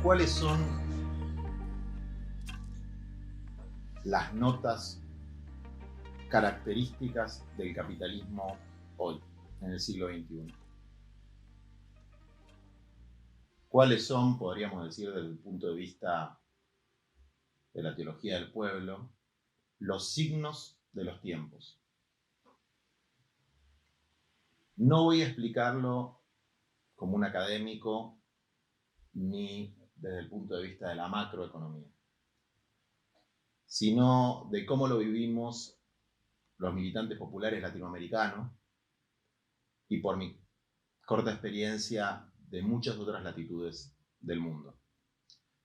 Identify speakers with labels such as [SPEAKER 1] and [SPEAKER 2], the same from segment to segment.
[SPEAKER 1] ¿Cuáles son las notas características del capitalismo hoy, en el siglo XXI? ¿Cuáles son, podríamos decir, desde el punto de vista de la teología del pueblo, los signos de los tiempos? No voy a explicarlo como un académico ni desde el punto de vista de la macroeconomía, sino de cómo lo vivimos los militantes populares latinoamericanos y por mi corta experiencia de muchas otras latitudes del mundo.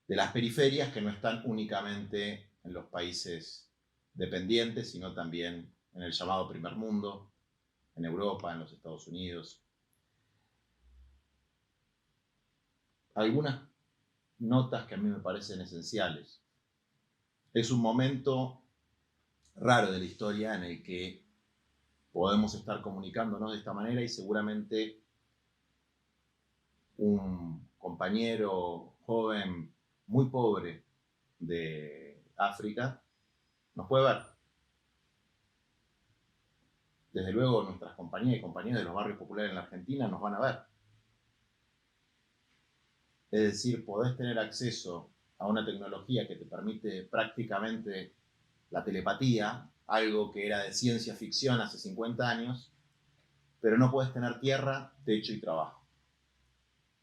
[SPEAKER 1] De las periferias que no están únicamente en los países dependientes, sino también en el llamado primer mundo, en Europa, en los Estados Unidos. Algunas notas que a mí me parecen esenciales. Es un momento raro de la historia en el que podemos estar comunicándonos de esta manera y seguramente un compañero joven muy pobre de África nos puede ver. Desde luego nuestras compañías y compañeros de los barrios populares en la Argentina nos van a ver. Es decir, podés tener acceso a una tecnología que te permite prácticamente la telepatía, algo que era de ciencia ficción hace 50 años, pero no puedes tener tierra, techo y trabajo.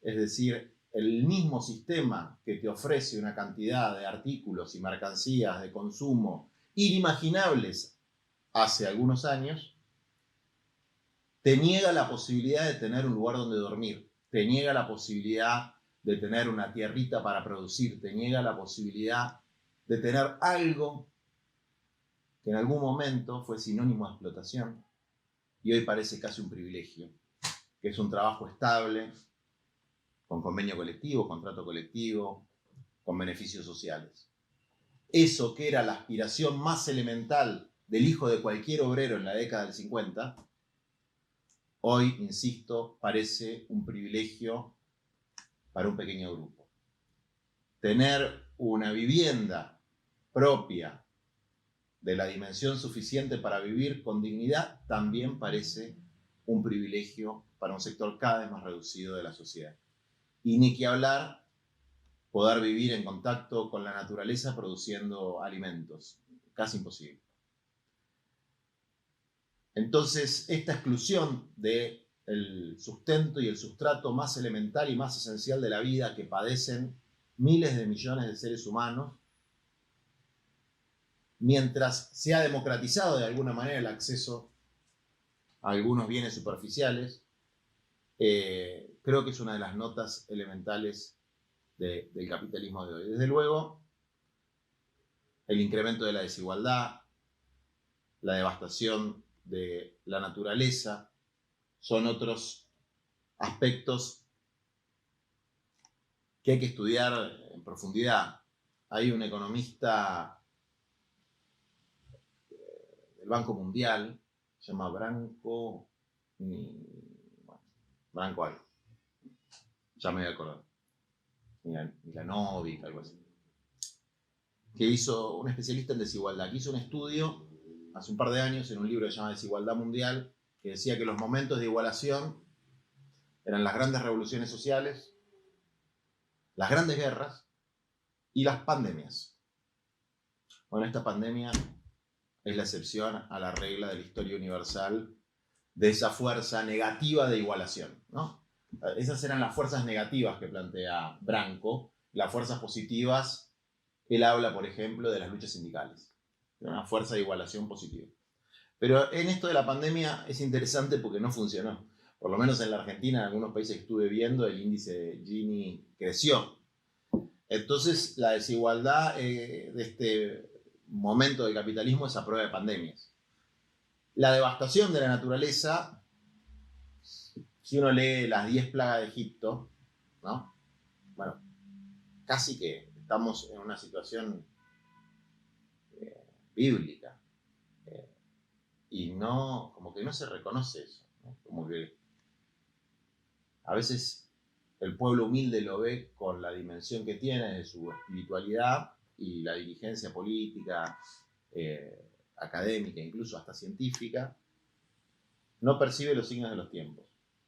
[SPEAKER 1] Es decir, el mismo sistema que te ofrece una cantidad de artículos y mercancías de consumo inimaginables hace algunos años, te niega la posibilidad de tener un lugar donde dormir, te niega la posibilidad de tener una tierrita para producir, te niega la posibilidad de tener algo que en algún momento fue sinónimo de explotación y hoy parece casi un privilegio, que es un trabajo estable, con convenio colectivo, contrato colectivo, con beneficios sociales. Eso que era la aspiración más elemental del hijo de cualquier obrero en la década del 50, hoy, insisto, parece un privilegio para un pequeño grupo. Tener una vivienda propia de la dimensión suficiente para vivir con dignidad también parece un privilegio para un sector cada vez más reducido de la sociedad. Y ni que hablar poder vivir en contacto con la naturaleza produciendo alimentos. Casi imposible. Entonces, esta exclusión del sustento y el sustrato más elemental y más esencial de la vida que padecen miles de millones de seres humanos, mientras se ha democratizado de alguna manera el acceso a algunos bienes superficiales, creo que es una de las notas elementales del capitalismo de hoy. Desde luego, el incremento de la desigualdad, la devastación de la naturaleza, son otros aspectos que hay que estudiar en profundidad. Hay un economista del Banco Mundial, se llama Branco algo, ya me voy a acordar, Milanovic, algo así, que hizo, un especialista en desigualdad, que hizo un estudio hace un par de años en un libro que se llama Desigualdad Mundial, que decía que los momentos de igualación eran las grandes revoluciones sociales, las grandes guerras y las pandemias. Bueno, esta pandemia es la excepción a la regla de la historia universal de esa fuerza negativa de igualación, ¿no? Esas eran las fuerzas negativas que plantea Branco. Las fuerzas positivas, él habla, por ejemplo, de las luchas sindicales. Una fuerza de igualación positiva. Pero en esto de la pandemia es interesante porque no funcionó. Por lo menos en la Argentina, en algunos países que estuve viendo, el índice de Gini creció. Entonces, la desigualdad de este momento del capitalismo es a prueba de pandemias. La devastación de la naturaleza, si uno lee las 10 plagas de Egipto, ¿no? Bueno, casi que estamos en una situación bíblica. Y no, como que no se reconoce eso, ¿no? Como que a veces el pueblo humilde lo ve con la dimensión que tiene de su espiritualidad y la dirigencia política, académica, incluso hasta científica, no percibe los signos de los tiempos,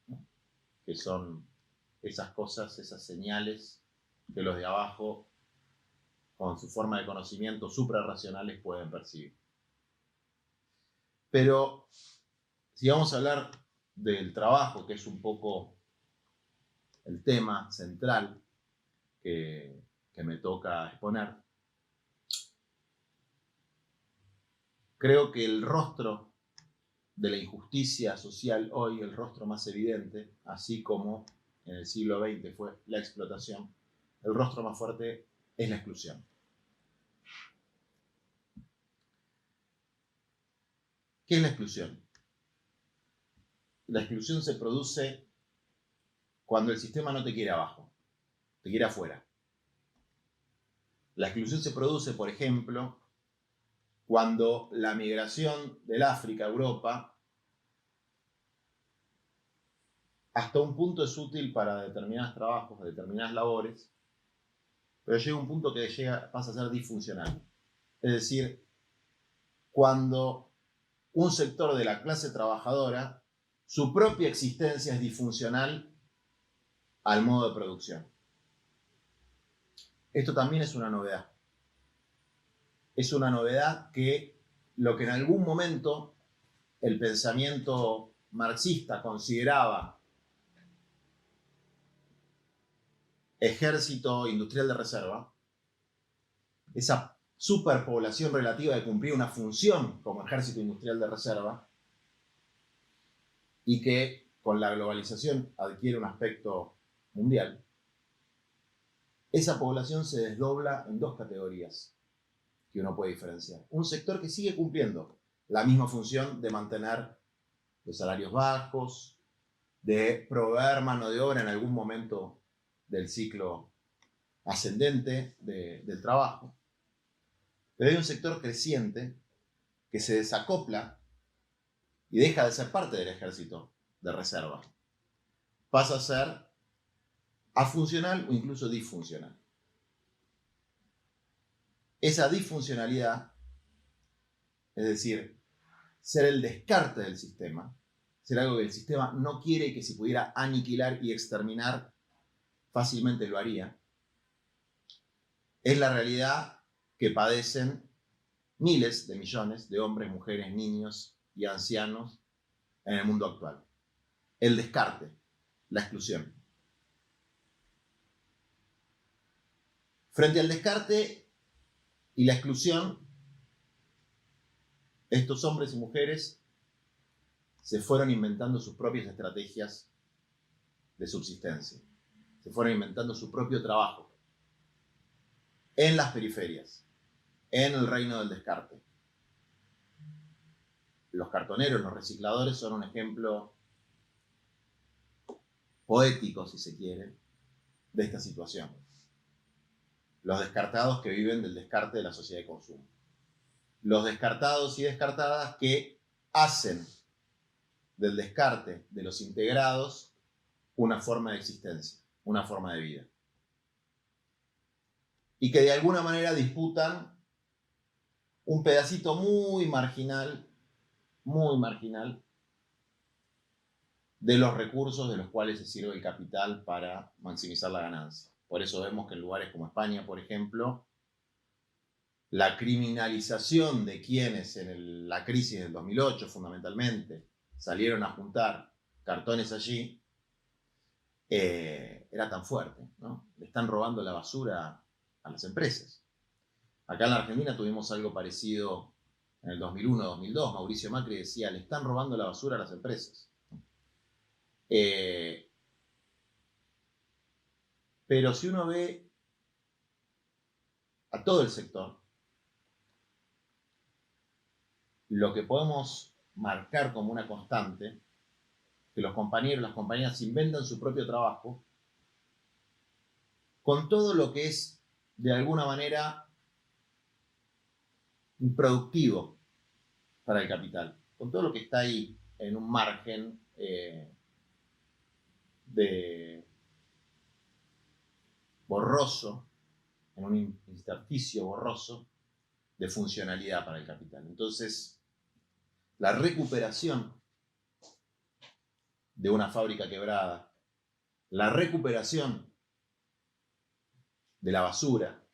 [SPEAKER 1] ¿no? Que son esas cosas, esas señales que los de abajo, con su forma de conocimiento suprarracionales, pueden percibir. Pero si vamos a hablar del trabajo, que es un poco el tema central que me toca exponer, creo que el rostro de la injusticia social hoy, el rostro más evidente, así como en el siglo XX fue la explotación, el rostro más fuerte es la exclusión. ¿Qué es la exclusión? La exclusión se produce cuando el sistema no te quiere abajo, te quiere afuera. La exclusión se produce, por ejemplo, cuando la migración del África a Europa hasta un punto es útil para determinados trabajos, determinadas labores, pero llega un punto que pasa a ser disfuncional. Es decir, cuando un sector de la clase trabajadora, su propia existencia es disfuncional al modo de producción. Esto también es una novedad. Es una novedad que lo que en algún momento el pensamiento marxista consideraba ejército industrial de reserva, esa superpoblación relativa de cumplir una función como ejército industrial de reserva, y que con la globalización adquiere un aspecto mundial, esa población se desdobla en dos categorías que uno puede diferenciar. Un sector que sigue cumpliendo la misma función de mantener los salarios bajos, de proveer mano de obra en algún momento del ciclo ascendente del trabajo. Pero hay un sector creciente que se desacopla y deja de ser parte del ejército de reserva. Pasa a ser afuncional o incluso disfuncional. Esa disfuncionalidad, es decir, ser el descarte del sistema, ser algo que el sistema no quiere y que si pudiera aniquilar y exterminar, fácilmente lo haría, es la realidad que padecen miles de millones de hombres, mujeres, niños y ancianos en el mundo actual. El descarte, la exclusión. Frente al descarte y la exclusión, estos hombres y mujeres se fueron inventando sus propias estrategias de subsistencia. Se fueron inventando su propio trabajo en las periferias, en el reino del descarte. Los cartoneros, los recicladores son un ejemplo poético, si se quiere, de esta situación. Los descartados que viven del descarte de la sociedad de consumo. Los descartados y descartadas que hacen del descarte de los integrados una forma de existencia, una forma de vida. Y que de alguna manera disputan un pedacito muy marginal de los recursos de los cuales se sirve el capital para maximizar la ganancia. Por eso vemos que en lugares como España, por ejemplo, la criminalización de quienes en la crisis del 2008 fundamentalmente salieron a juntar cartones allí, era tan fuerte, ¿no? Le están robando la basura a las empresas. Acá en la Argentina tuvimos algo parecido en el 2001-2002. Mauricio Macri decía, le están robando la basura a las empresas. Pero si uno ve a todo el sector, lo que podemos marcar como una constante, que los compañeros y las compañeras inventan su propio trabajo, con todo lo que es, de alguna manera, improductivo para el capital, con todo lo que está ahí en un margen de borroso, en un intersticio borroso de funcionalidad para el capital. Entonces, la recuperación de una fábrica quebrada, la recuperación de la basura,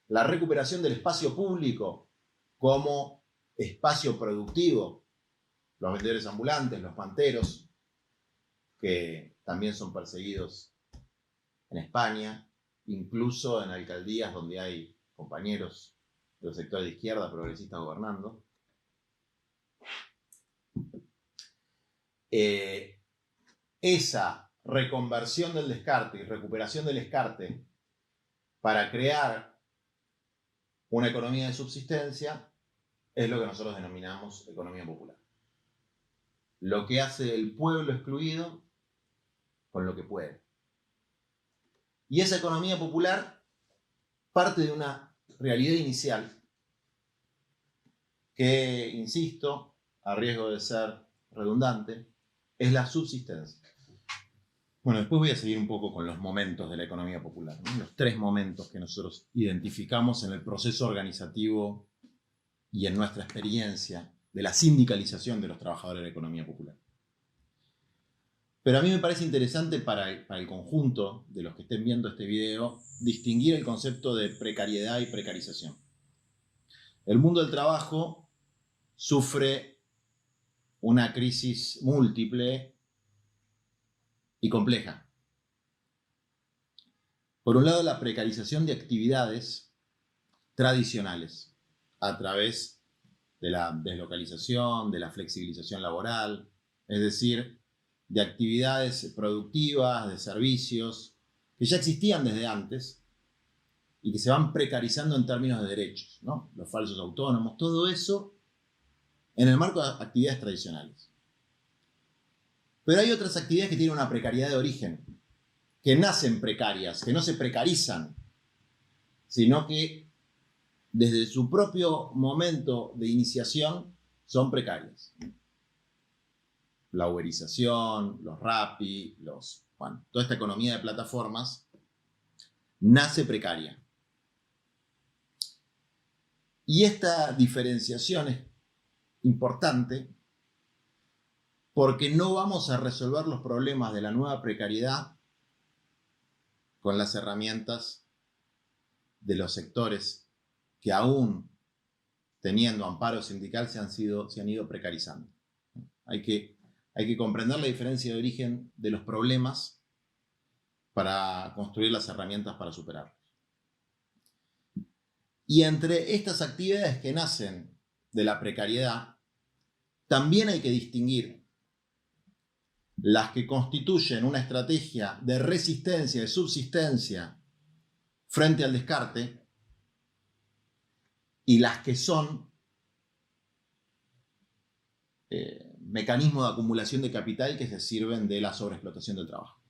[SPEAKER 1] la recuperación del espacio público como espacio productivo, los vendedores ambulantes, los panteros, que también son perseguidos en España, incluso en alcaldías donde hay compañeros del sector de izquierda progresistas gobernando. Esa reconversión del descarte y recuperación del descarte para crear una economía de subsistencia es lo que nosotros denominamos economía popular. Lo que hace el pueblo excluido con lo que puede. Y esa economía popular parte de una realidad inicial que, insisto, a riesgo de ser redundante, es la subsistencia. Bueno, después voy a seguir un poco con los momentos de la economía popular, ¿no? Los 3 momentos que nosotros identificamos en el proceso organizativo y en nuestra experiencia de la sindicalización de los trabajadores de la economía popular. Pero a mí me parece interesante para el conjunto de los que estén viendo este video distinguir el concepto de precariedad y precarización. El mundo del trabajo sufre una crisis múltiple y compleja. Por un lado, la precarización de actividades tradicionales a través de la deslocalización, de la flexibilización laboral, es decir, de actividades productivas, de servicios, que ya existían desde antes y que se van precarizando en términos de derechos, ¿no? Los falsos autónomos, todo eso en el marco de actividades tradicionales. Pero hay otras actividades que tienen una precariedad de origen, que nacen precarias, que no se precarizan, sino que desde su propio momento de iniciación son precarias. La uberización, los Rappi, toda esta economía de plataformas nace precaria. Y esta diferenciación es importante porque no vamos a resolver los problemas de la nueva precariedad con las herramientas de los sectores que aún teniendo amparo sindical se han ido precarizando. Hay que comprender la diferencia de origen de los problemas para construir las herramientas para superarlos. Y entre estas actividades que nacen de la precariedad, también hay que distinguir las que constituyen una estrategia de resistencia, de subsistencia frente al descarte, y las que son mecanismos de acumulación de capital que se sirven de la sobreexplotación del trabajo.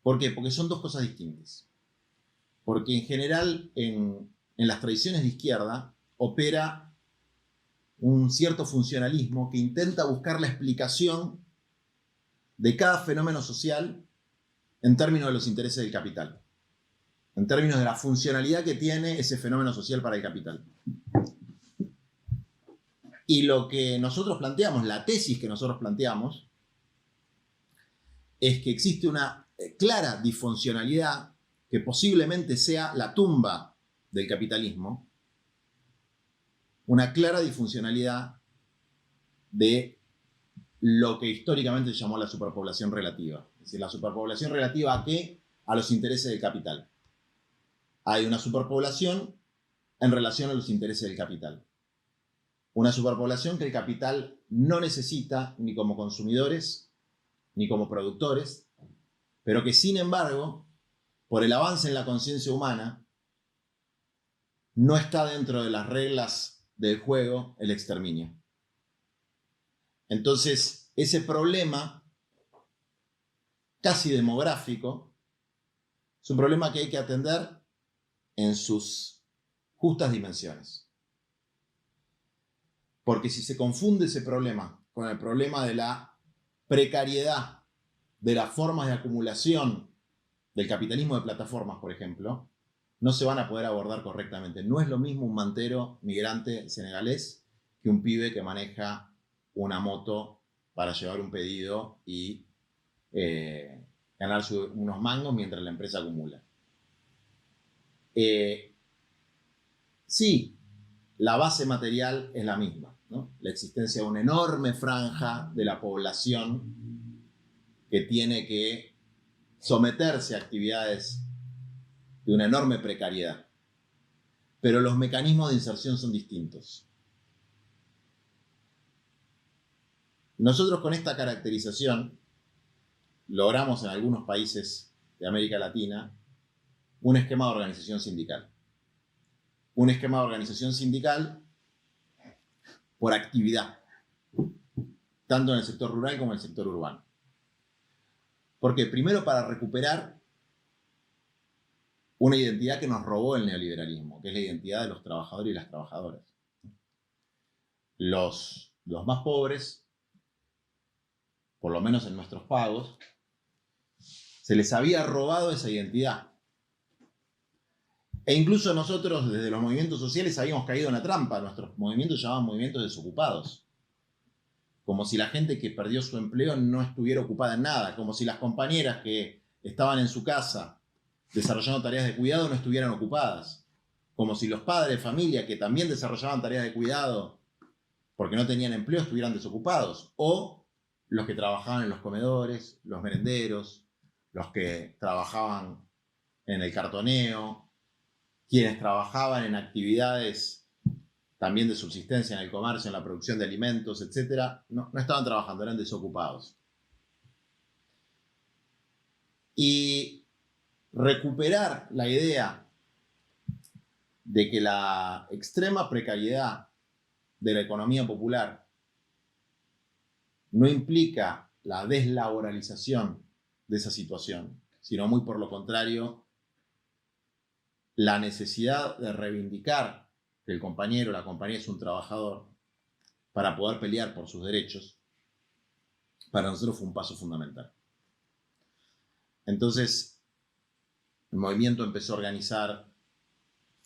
[SPEAKER 1] ¿Por qué? Porque son 2 cosas distintas. Porque en general en las tradiciones de izquierda opera un cierto funcionalismo que intenta buscar la explicación de cada fenómeno social en términos de los intereses del capital, en términos de la funcionalidad que tiene ese fenómeno social para el capital. Y lo que nosotros planteamos, la tesis que nosotros planteamos, es que existe una clara disfuncionalidad que posiblemente sea la tumba del capitalismo, una clara disfuncionalidad de lo que históricamente se llamó la superpoblación relativa. Es decir, la superpoblación relativa ¿a qué? A los intereses del capital. Hay una superpoblación en relación a los intereses del capital. Una superpoblación que el capital no necesita ni como consumidores ni como productores, pero que sin embargo, por el avance en la conciencia humana, no está dentro de las reglas del juego el exterminio. Entonces, ese problema casi demográfico es un problema que hay que atender en sus justas dimensiones. Porque si se confunde ese problema con el problema de la precariedad de las formas de acumulación del capitalismo de plataformas, por ejemplo, no se van a poder abordar correctamente. No es lo mismo un mantero migrante senegalés que un pibe que maneja una moto para llevar un pedido y ganarse unos mangos mientras la empresa acumula. Sí, la base material es la misma, ¿no? La existencia de una enorme franja de la población que tiene que someterse a actividades de una enorme precariedad. Pero los mecanismos de inserción son distintos. Nosotros con esta caracterización logramos en algunos países de América Latina un esquema de organización sindical. Un esquema de organización sindical por actividad, tanto en el sector rural como en el sector urbano. Porque primero para recuperar una identidad que nos robó el neoliberalismo, que es la identidad de los trabajadores y las trabajadoras. Los más pobres, por lo menos en nuestros pagos, se les había robado esa identidad. E incluso nosotros, desde los movimientos sociales, habíamos caído en la trampa. Nuestros movimientos se llamaban movimientos desocupados. Como si la gente que perdió su empleo no estuviera ocupada en nada. Como si las compañeras que estaban en su casa desarrollando tareas de cuidado no estuvieran ocupadas. Como si los padres de familia que también desarrollaban tareas de cuidado porque no tenían empleo estuvieran desocupados. O los que trabajaban en los comedores, los merenderos, los que trabajaban en el cartoneo, quienes trabajaban en actividades también de subsistencia en el comercio, en la producción de alimentos, etc., no estaban trabajando, eran desocupados. Y recuperar la idea de que la extrema precariedad de la economía popular no implica la deslaboralización de esa situación, sino muy por lo contrario, la necesidad de reivindicar que el compañero o la compañera es un trabajador para poder pelear por sus derechos, para nosotros fue un paso fundamental. Entonces, el movimiento empezó a organizar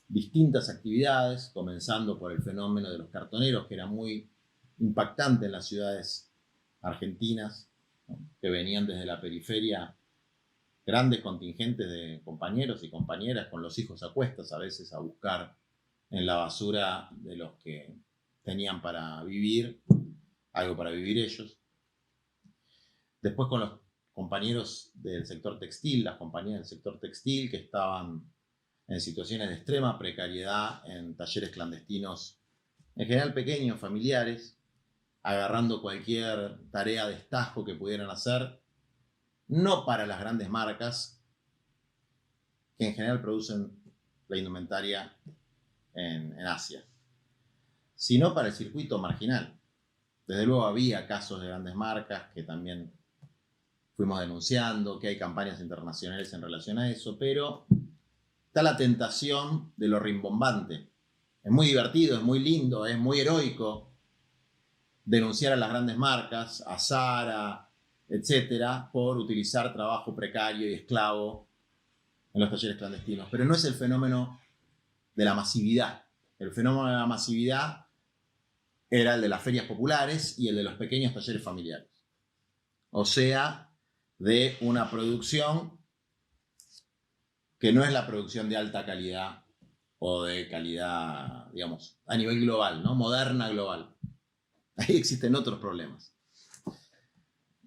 [SPEAKER 1] distintas actividades, comenzando por el fenómeno de los cartoneros, que era muy impactante en las ciudades argentinas, ¿no? Que venían desde la periferia grandes contingentes de compañeros y compañeras con los hijos a cuestas, a veces a buscar en la basura de los que tenían para vivir, algo para vivir ellos. Después con los compañeros del sector textil, las compañías del sector textil que estaban en situaciones de extrema precariedad en talleres clandestinos, en general pequeños, familiares, agarrando cualquier tarea de estajo que pudieran hacer, no para las grandes marcas, que en general producen la indumentaria en Asia, sino para el circuito marginal. Desde luego había casos de grandes marcas que también fuimos denunciando, que hay campañas internacionales en relación a eso, pero está la tentación de lo rimbombante. Es muy divertido, es muy lindo, es muy heroico denunciar a las grandes marcas, a Zara, etcétera, por utilizar trabajo precario y esclavo en los talleres clandestinos. Pero no es el fenómeno de la masividad. El fenómeno de la masividad era el de las ferias populares y el de los pequeños talleres familiares. O sea, de una producción que no es la producción de alta calidad o de calidad, digamos, a nivel global, ¿no? Moderna global. Ahí existen otros problemas.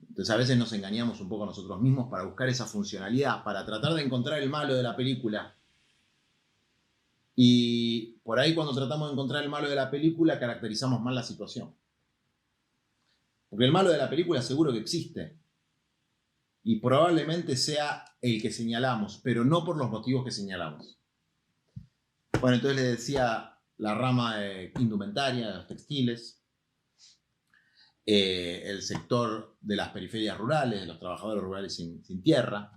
[SPEAKER 1] Entonces a veces nos engañamos un poco a nosotros mismos para buscar esa funcionalidad, para tratar de encontrar el malo de la película. Y por ahí cuando tratamos de encontrar el malo de la película caracterizamos mal la situación. Porque el malo de la película seguro que existe. Y probablemente sea el que señalamos, pero no por los motivos que señalamos. Bueno, entonces les decía la rama de indumentaria, de los textiles, el sector de las periferias rurales, de los trabajadores rurales sin tierra,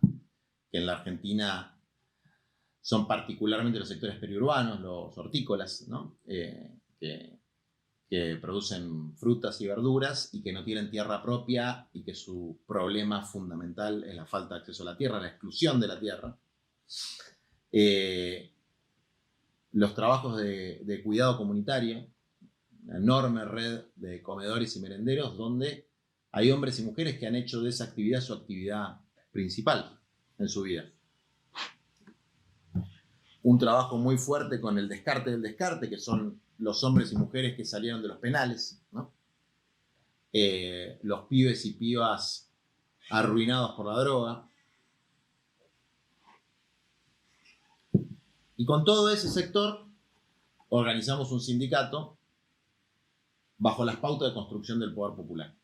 [SPEAKER 1] que en la Argentina son particularmente los sectores periurbanos, los hortícolas, ¿no? Que que producen frutas y verduras y que no tienen tierra propia y que su problema fundamental es la falta de acceso a la tierra, la exclusión de la tierra. Los trabajos de cuidado comunitario, una enorme red de comedores y merenderos donde hay hombres y mujeres que han hecho de esa actividad su actividad principal en su vida. Un trabajo muy fuerte con el descarte del descarte, que son los hombres y mujeres que salieron de los penales, ¿no? Los pibes y pibas arruinados por la droga. Y con todo ese sector organizamos un sindicato bajo las pautas de construcción del poder popular,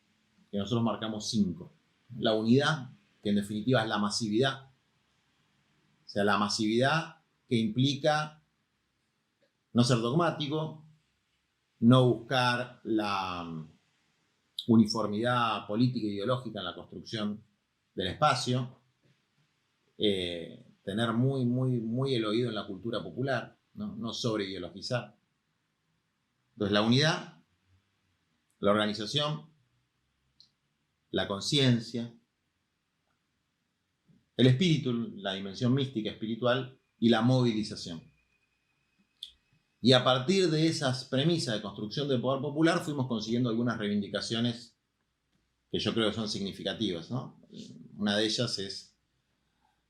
[SPEAKER 1] que nosotros marcamos 5. La unidad, que en definitiva es la masividad. O sea, la masividad que implica no ser dogmático, no buscar la uniformidad política e ideológica en la construcción del espacio, tener muy el oído en la cultura popular, no sobreideologizar. Entonces, la unidad, la organización, la conciencia, el espíritu, la dimensión mística espiritual y la movilización. Y a partir de esas premisas de construcción del poder popular fuimos consiguiendo algunas reivindicaciones que yo creo que son significativas, ¿no? Una de ellas es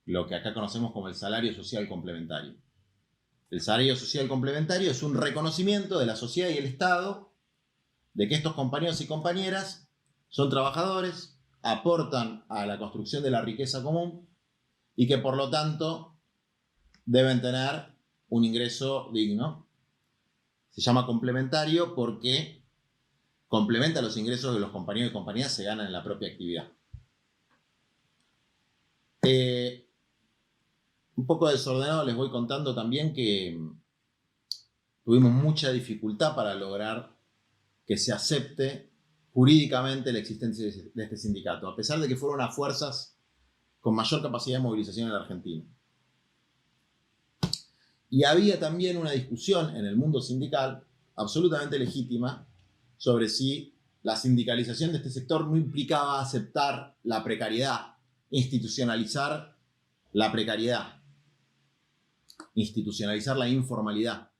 [SPEAKER 1] lo que acá conocemos como el salario social complementario. El salario social complementario es un reconocimiento de la sociedad y el Estado de que estos compañeros y compañeras son trabajadores, aportan a la construcción de la riqueza común y que por lo tanto deben tener un ingreso digno. Se llama complementario porque complementa los ingresos que los compañeros y compañeras se ganan en la propia actividad. Un poco desordenado les voy contando también que tuvimos mucha dificultad para lograr que se acepte jurídicamente la existencia de este sindicato, a pesar de que fueron las fuerzas con mayor capacidad de movilización en la Argentina. Y había también una discusión en el mundo sindical, absolutamente legítima, sobre si la sindicalización de este sector no implicaba aceptar la precariedad, institucionalizar la precariedad, institucionalizar la informalidad.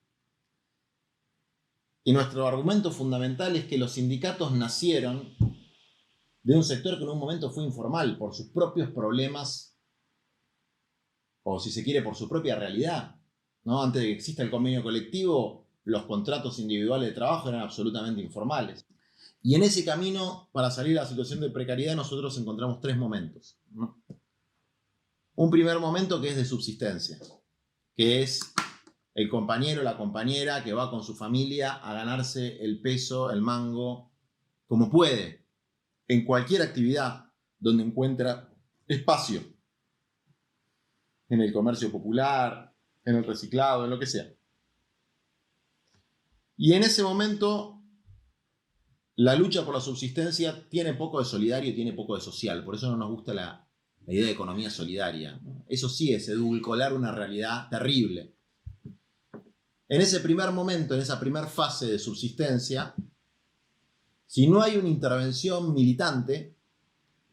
[SPEAKER 1] Y nuestro argumento fundamental es que los sindicatos nacieron de un sector que en un momento fue informal por sus propios problemas, o si se quiere, por su propia realidad, ¿no? Antes de que exista el convenio colectivo, los contratos individuales de trabajo eran absolutamente informales. Y en ese camino, para salir de la situación de precariedad, nosotros encontramos 3 momentos, ¿no? Un primer momento que es de subsistencia, que es el compañero o la compañera que va con su familia a ganarse el peso, el mango, como puede, en cualquier actividad donde encuentra espacio, en el comercio popular, en el reciclado, en lo que sea. Y en ese momento, la lucha por la subsistencia tiene poco de solidario y tiene poco de social. Por eso no nos gusta la idea de economía solidaria, ¿no? Eso sí es edulcorar una realidad terrible. En ese primer momento, en esa primera fase de subsistencia, si no hay una intervención militante,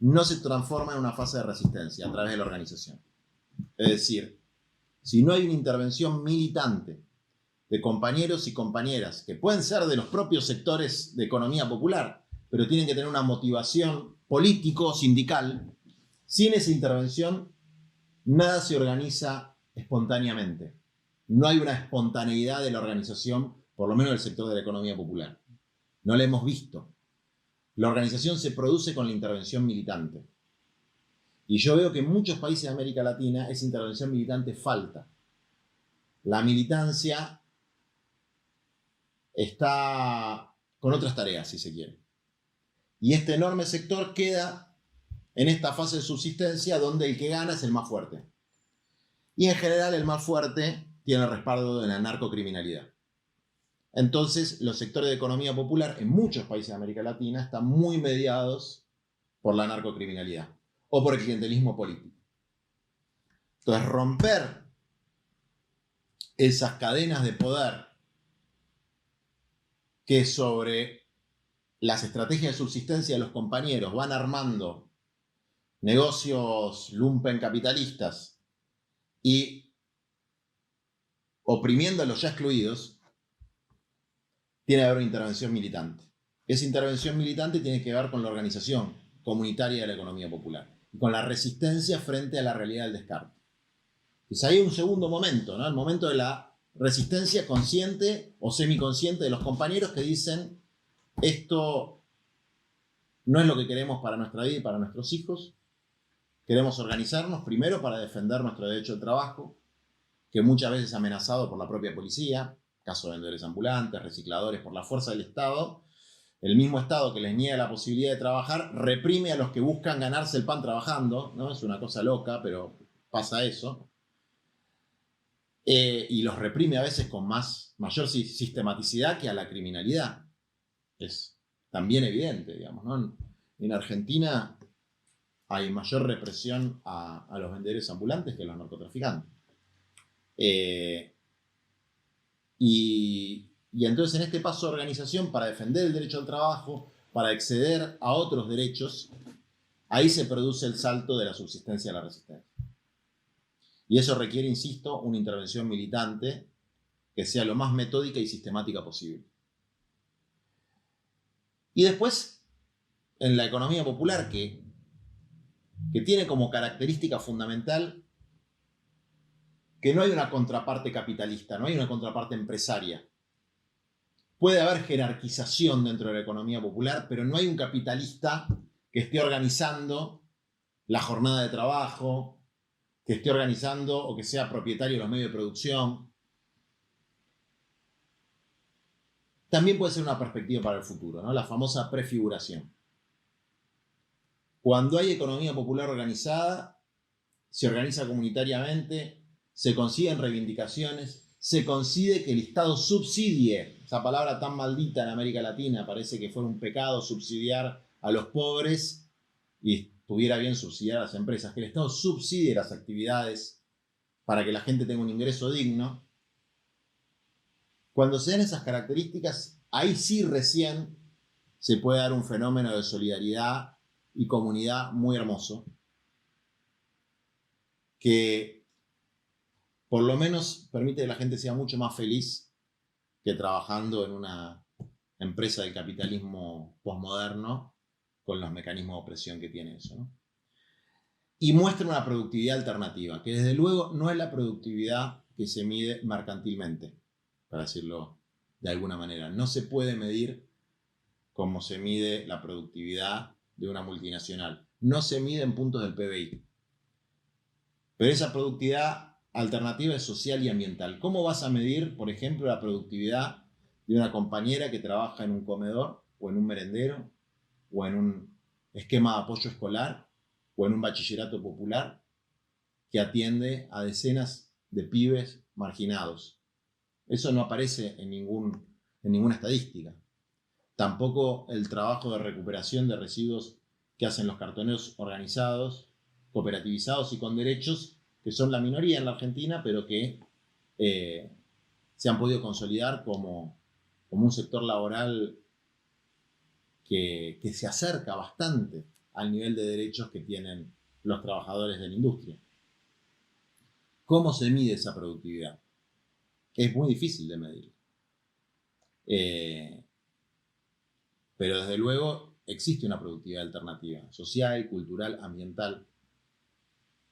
[SPEAKER 1] no se transforma en una fase de resistencia a través de la organización. Es decir, si no hay una intervención militante de compañeros y compañeras, que pueden ser de los propios sectores de economía popular, pero tienen que tener una motivación político-sindical, sin esa intervención, nada se organiza espontáneamente. No hay una espontaneidad de la organización, por lo menos del sector de la economía popular. No la hemos visto. La organización se produce con la intervención militante. Y yo veo que en muchos países de América Latina esa intervención militante falta. La militancia está con otras tareas, si se quiere. Y este enorme sector queda en esta fase de subsistencia donde el que gana es el más fuerte. Y en general el más fuerte tiene el respaldo de la narcocriminalidad. Entonces, los sectores de economía popular en muchos países de América Latina están muy mediados por la narcocriminalidad o por el clientelismo político. Entonces, romper esas cadenas de poder que sobre las estrategias de subsistencia de los compañeros van armando negocios lumpen capitalistas y oprimiendo a los ya excluidos, tiene que haber una intervención militante. Esa intervención militante tiene que ver con la organización comunitaria de la economía popular y con la resistencia frente a la realidad del descarte. Entonces hay un segundo momento, ¿no? El momento de la resistencia consciente o semiconsciente de los compañeros que dicen: esto no es lo que queremos para nuestra vida y para nuestros hijos. Queremos organizarnos primero para defender nuestro derecho al trabajo, que muchas veces es amenazado por la propia policía, caso de vendedores ambulantes, recicladores, por la fuerza del Estado. El mismo Estado que les niega la posibilidad de trabajar reprime a los que buscan ganarse el pan trabajando, ¿no? Es una cosa loca, pero pasa eso. Y los reprime a veces con mayor sistematicidad que a la criminalidad. Es también evidente, digamos, ¿no? En Argentina hay mayor represión a los vendedores ambulantes que a los narcotraficantes. Y entonces en este paso de organización para defender el derecho al trabajo, para acceder a otros derechos, ahí se produce el salto de la subsistencia a la resistencia. Y eso requiere, insisto, una intervención militante que sea lo más metódica y sistemática posible. Y después, en la economía popular, que tiene como característica fundamental que no hay una contraparte capitalista, no hay una contraparte empresaria. Puede haber jerarquización dentro de la economía popular, pero no hay un capitalista que esté organizando la jornada de trabajo, que esté organizando o que sea propietario de los medios de producción. También puede ser una perspectiva para el futuro, ¿no? La famosa prefiguración. Cuando hay economía popular organizada, se organiza comunitariamente, se consiguen reivindicaciones, se consigue que el Estado subsidie, esa palabra tan maldita en América Latina, parece que fuera un pecado subsidiar a los pobres y estuviera bien subsidiar a las empresas, que el Estado subsidie las actividades para que la gente tenga un ingreso digno. Cuando se dan esas características, ahí sí recién se puede dar un fenómeno de solidaridad y comunidad muy hermoso, que por lo menos permite que la gente sea mucho más feliz que trabajando en una empresa del capitalismo posmoderno con los mecanismos de opresión que tiene eso, ¿no? Y muestra una productividad alternativa, que desde luego no es la productividad que se mide mercantilmente, para decirlo de alguna manera. No se puede medir como se mide la productividad de una multinacional. No se mide en puntos del PBI. Pero esa productividad alternativa es social y ambiental. ¿Cómo vas a medir, por ejemplo, la productividad de una compañera que trabaja en un comedor o en un merendero o en un esquema de apoyo escolar o en un bachillerato popular que atiende a decenas de pibes marginados? Eso no aparece en ninguna estadística. Tampoco el trabajo de recuperación de residuos que hacen los cartoneros organizados, cooperativizados y con derechos, que son la minoría en la Argentina, pero que se han podido consolidar como un sector laboral que se acerca bastante al nivel de derechos que tienen los trabajadores de la industria. ¿Cómo se mide esa productividad? Es muy difícil de medir. Pero desde luego existe una productividad alternativa, social, cultural, ambiental.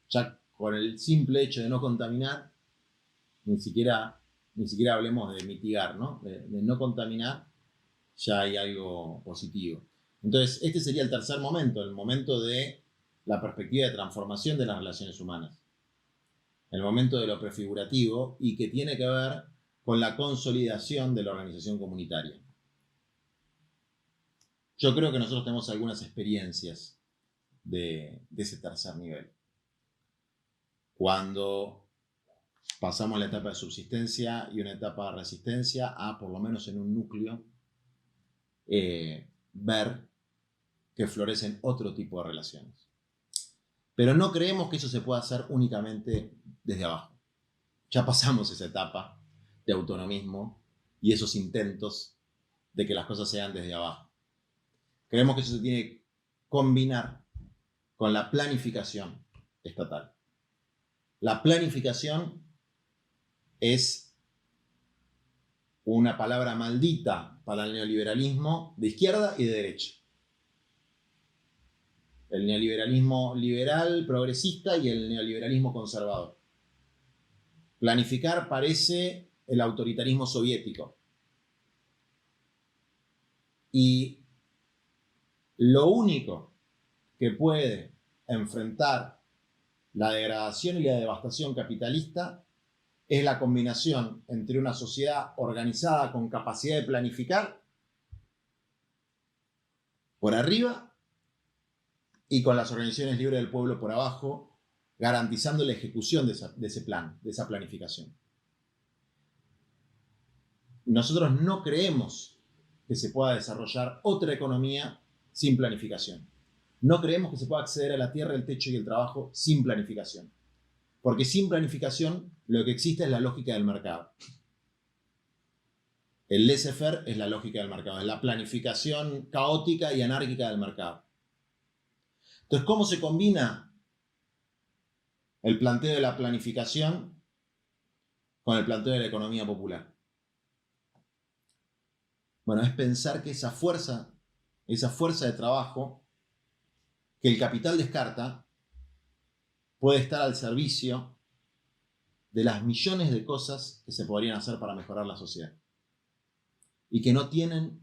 [SPEAKER 1] Ya con el simple hecho de no contaminar, ni siquiera hablemos de mitigar, ¿no? De no contaminar, ya hay algo positivo. Entonces, este sería el tercer momento, el momento de la perspectiva de transformación de las relaciones humanas. El momento de lo prefigurativo y que tiene que ver con la consolidación de la organización comunitaria. Yo creo que nosotros tenemos algunas experiencias de ese tercer nivel. Cuando pasamos la etapa de subsistencia y una etapa de resistencia a, por lo menos en un núcleo, ver que florecen otro tipo de relaciones. Pero no creemos que eso se pueda hacer únicamente desde abajo. Ya pasamos esa etapa de autonomismo y esos intentos de que las cosas se hagan desde abajo. Creemos que eso se tiene que combinar con la planificación estatal. La planificación es una palabra maldita para el neoliberalismo de izquierda y de derecha. El neoliberalismo liberal, progresista y el neoliberalismo conservador. Planificar parece el autoritarismo soviético. Y lo único que puede enfrentar la degradación y la devastación capitalista es la combinación entre una sociedad organizada con capacidad de planificar por arriba y con las organizaciones libres del pueblo por abajo, garantizando la ejecución de ese plan, de esa planificación. Nosotros no creemos que se pueda desarrollar otra economía sin planificación. No creemos que se pueda acceder a la tierra, el techo y el trabajo sin planificación. Porque sin planificación lo que existe es la lógica del mercado. El laissez-faire es la lógica del mercado, es la planificación caótica y anárquica del mercado. Entonces, ¿cómo se combina el planteo de la planificación con el planteo de la economía popular? Bueno, es pensar que esa fuerza de trabajo que el capital descarta puede estar al servicio de las millones de cosas que se podrían hacer para mejorar la sociedad y que no tienen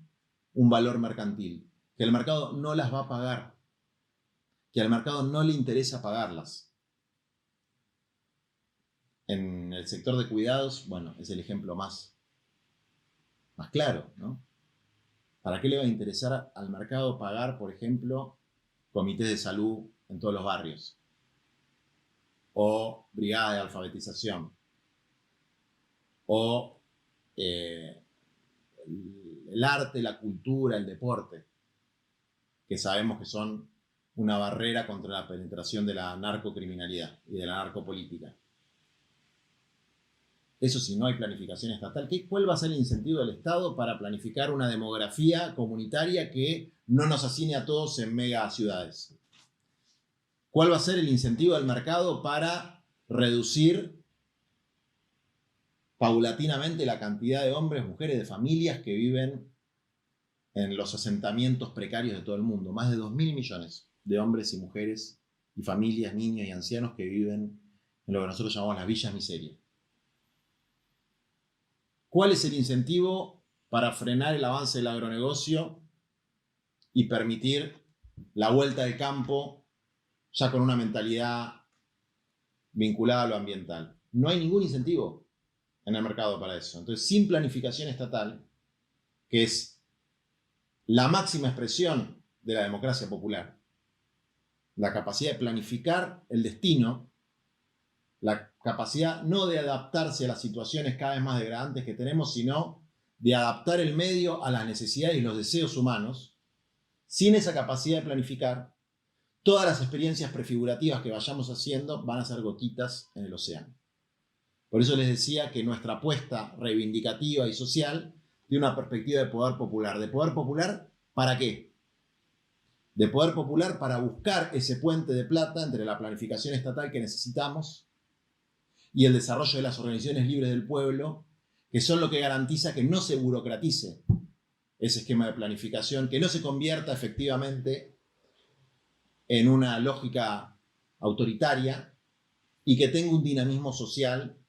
[SPEAKER 1] un valor mercantil, que el mercado no las va a pagar, que al mercado no le interesa pagarlas. En el sector de cuidados, bueno, es el ejemplo más claro, ¿no? ¿Para qué le va a interesar al mercado pagar, por ejemplo, comités de salud en todos los barrios? O brigadas de alfabetización. O el arte, la cultura, el deporte, que sabemos que son una barrera contra la penetración de la narcocriminalidad y de la narcopolítica. Eso sí, no hay planificación estatal. ¿Cuál va a ser el incentivo del Estado para planificar una demografía comunitaria que no nos asigne a todos en megaciudades? ¿Cuál va a ser el incentivo del mercado para reducir paulatinamente la cantidad de hombres, mujeres, de familias que viven en los asentamientos precarios de todo el mundo? Más de 2.000 millones de hombres y mujeres y familias, niños y ancianos que viven en lo que nosotros llamamos las villas miseria. ¿Cuál es el incentivo para frenar el avance del agronegocio y permitir la vuelta del campo ya con una mentalidad vinculada a lo ambiental? No hay ningún incentivo en el mercado para eso. Entonces, sin planificación estatal, que es la máxima expresión de la democracia popular, la capacidad de planificar el destino, la capacidad no de adaptarse a las situaciones cada vez más degradantes que tenemos, sino de adaptar el medio a las necesidades y los deseos humanos. Sin esa capacidad de planificar, todas las experiencias prefigurativas que vayamos haciendo van a ser gotitas en el océano. Por eso les decía que nuestra apuesta reivindicativa y social tiene una perspectiva de poder popular. ¿De poder popular para qué? De poder popular para buscar ese puente de plata entre la planificación estatal que necesitamos y el desarrollo de las organizaciones libres del pueblo, que son lo que garantiza que no se burocratice ese esquema de planificación, que no se convierta efectivamente en una lógica autoritaria y que tenga un dinamismo social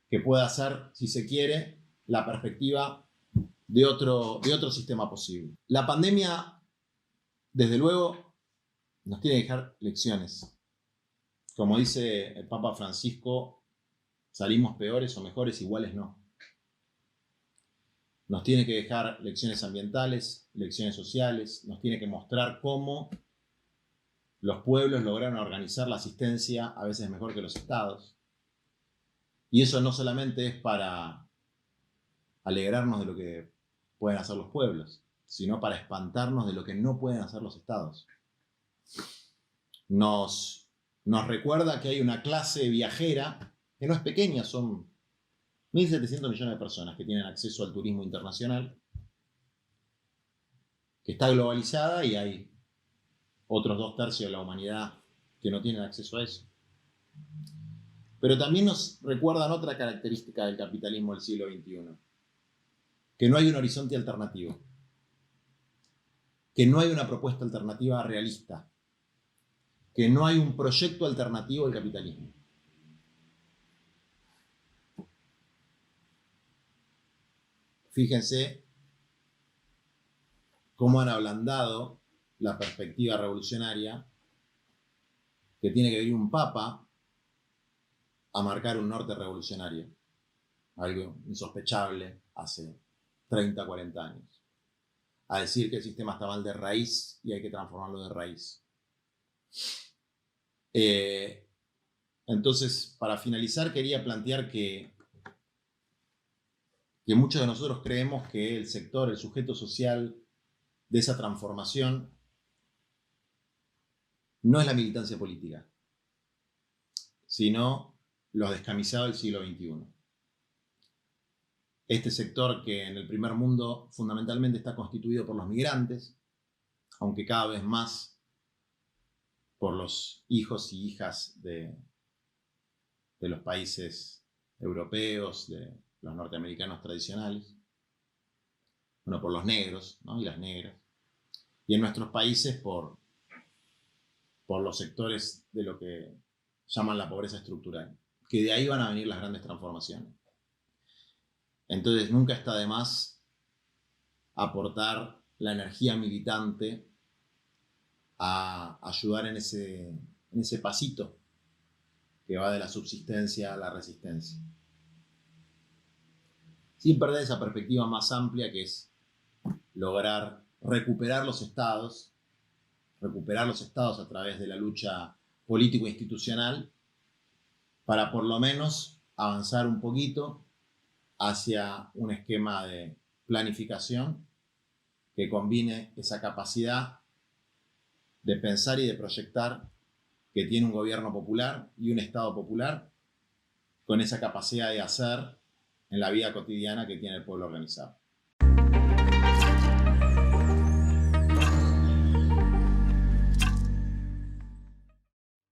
[SPEAKER 1] que pueda ser, si se quiere, la perspectiva de otro sistema posible. La pandemia, desde luego, nos tiene que dejar lecciones. Como dice el Papa Francisco, salimos peores o mejores, iguales no. Nos tiene que dejar lecciones ambientales, lecciones sociales, nos tiene que mostrar cómo los pueblos lograron organizar la asistencia a veces mejor que los estados. Y eso no solamente es para alegrarnos de lo que pueden hacer los pueblos, sino para espantarnos de lo que no pueden hacer los estados. Nos recuerda que hay una clase viajera que no es pequeña, son 1.700 millones de personas que tienen acceso al turismo internacional, que está globalizada y hay otros 2/3 de la humanidad que no tienen acceso a eso. Pero también nos recuerdan otra característica del capitalismo del siglo XXI, que no hay un horizonte alternativo, que no hay una propuesta alternativa realista, que no hay un proyecto alternativo al capitalismo. Fíjense cómo han ablandado la perspectiva revolucionaria que tiene que venir un papa a marcar un norte revolucionario, algo insospechable hace 30, 40 años, a decir que el sistema está mal de raíz y hay que transformarlo de raíz. Entonces, para finalizar, quería plantear que muchos de nosotros creemos que el sector, el sujeto social de esa transformación no es la militancia política, sino los descamisados del siglo XXI. Este sector que en el primer mundo fundamentalmente está constituido por los migrantes, aunque cada vez más por los hijos y hijas de los países europeos, de los norteamericanos tradicionales, bueno, por los negros, ¿no? Y las negras, y en nuestros países por los sectores de lo que llaman la pobreza estructural, que de ahí van a venir las grandes transformaciones. Entonces nunca está de más aportar la energía militante a ayudar en ese pasito que va de la subsistencia a la resistencia, sin perder esa perspectiva más amplia que es lograr recuperar los estados a través de la lucha político-institucional para por lo menos avanzar un poquito hacia un esquema de planificación que combine esa capacidad de pensar y de proyectar que tiene un gobierno popular y un Estado popular con esa capacidad de hacer en la vida cotidiana que tiene el pueblo organizado.